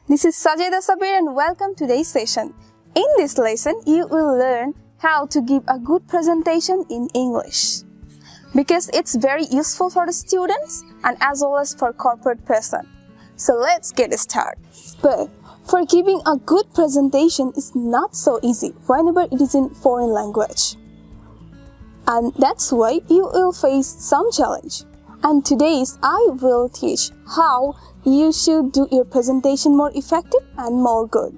This is Sajeda Sabir and welcome to today's session. In this lesson, you will learn how to give a good presentation in English. Because it's very useful for the students and as well as for corporate person. So let's get started. But for giving a good presentation is not so easy whenever it is in foreign language. And that's why you will face some challenge. And today's I will teach how you should do your presentation more effective and more good.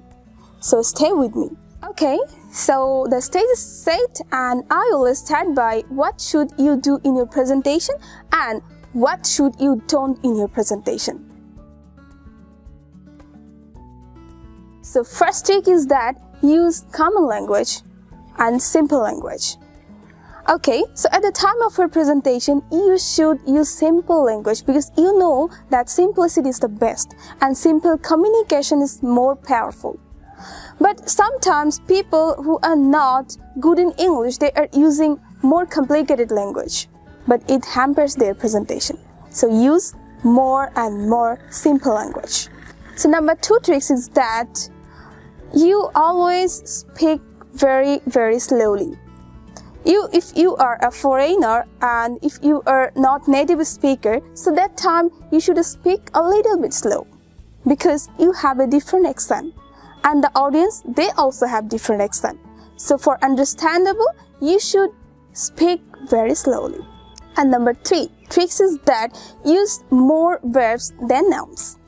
So stay with me. Okay, so the stage is set and I will start by what should you do in your presentation and what should you don't in your presentation. So first trick is that use common language and simple language. Okay, so at the time of your presentation, you should use simple language because you know that simplicity is the best and simple communication is more powerful. But sometimes people who are not good in English, they are using more complicated language, but it hampers their presentation. So use more and more simple language. So number 2 tricks is that you always speak very slowly. If you are a foreigner and if you are not native speaker, so that time you should speak a little bit slow because you have a different accent and the audience, they also have different accent. So for understandable, you should speak very slowly. And number 3 tricks is that use more verbs than nouns.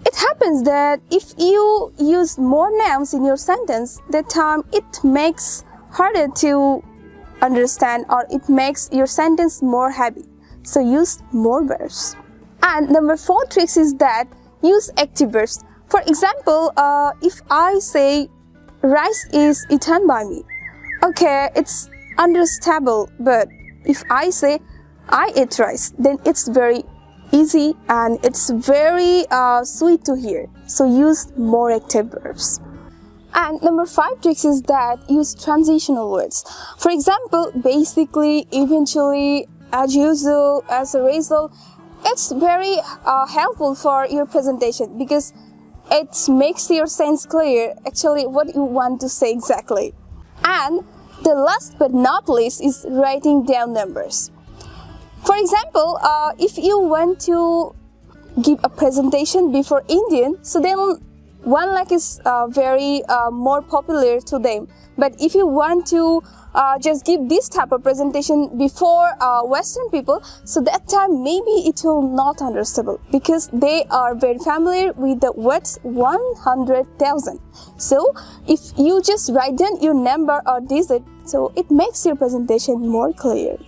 It happens that if you use more nouns in your sentence, that time it makes harder to understand or it makes your sentence more heavy. So use more verbs. And number 4 tricks is that use active verbs. For example, if I say rice is eaten by me, okay, it's understandable, but if I say I ate rice, then it's very easy and it's very sweet to hear. So use more active verbs. And number 5 tricks is that use transitional words. For example, basically, eventually, as usual, as a result, it's very helpful for your presentation because it makes your sense clear actually what you want to say exactly. And the last but not least is writing down numbers. For example, if you want to give a presentation before Indian, so then 1 lakh is very more popular to them. But if you want to just give this type of presentation before Western people, so that time maybe it will not understandable because they are very familiar with the words 100,000. So if you just write down your number or digit, so it makes your presentation more clear.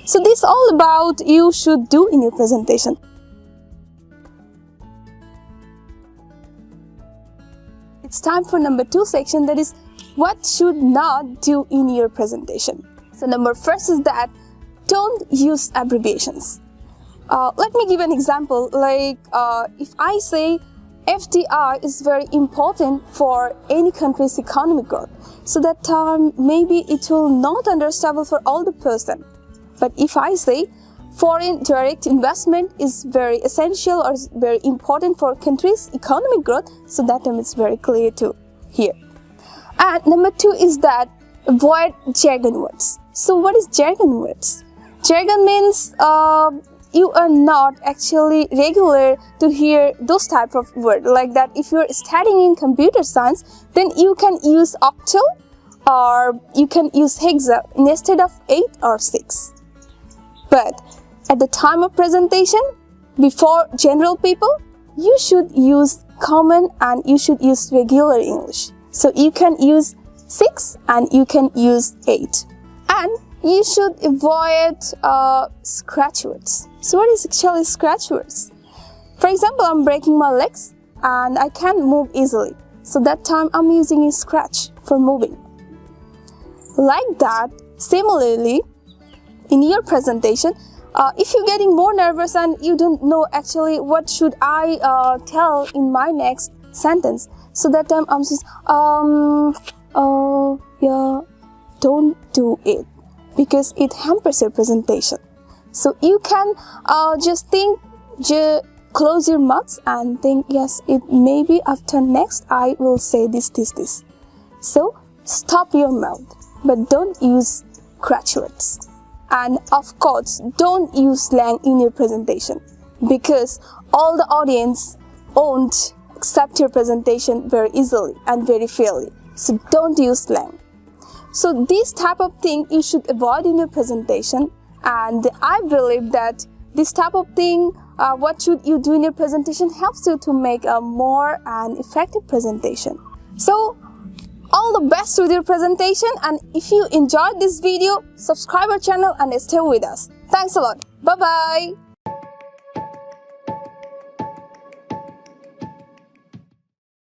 So this is all about you should do in your presentation. It's time for number 2 section, that is what should not do in your presentation. So number 1st is that don't use abbreviations. Let me give an example, like if I say FDI is very important for any country's economic growth, so that maybe it will not understandable for all the person. But if I say foreign direct investment is very essential or is very important for country's economic growth, so that time it's very clear to hear. And number 2 is that avoid jargon words. So what is jargon words? Jargon means you are not actually regular to hear those type of words. Like that if you're studying in computer science, then you can use octal or you can use hexa instead of 8 or 6. But at the time of presentation, before general people, you should use common and you should use regular English. So you can use 6 and you can use 8. And you should avoid scratch words. So what is actually scratch words? For example, I'm breaking my legs and I can't move easily. So that time I'm using a scratch for moving. Like that, similarly, in your presentation, if you're getting more nervous and you don't know actually what should I tell in my next sentence, so that time I'm just yeah, don't do it because it hampers your presentation. So you can just think close your mouths and think, yes, it maybe after next I will say this. So stop your mouth, but don't use crutch words. And of course, don't use slang in your presentation, because all the audience won't accept your presentation very easily and very fairly. So don't use slang. So this type of thing you should avoid in your presentation, and I believe that this type of thing, what should you do in your presentation, helps you to make a more and effective presentation. So all the best with your presentation, and if you enjoyed this video, subscribe our channel and stay with us. Thanks a lot. Bye bye.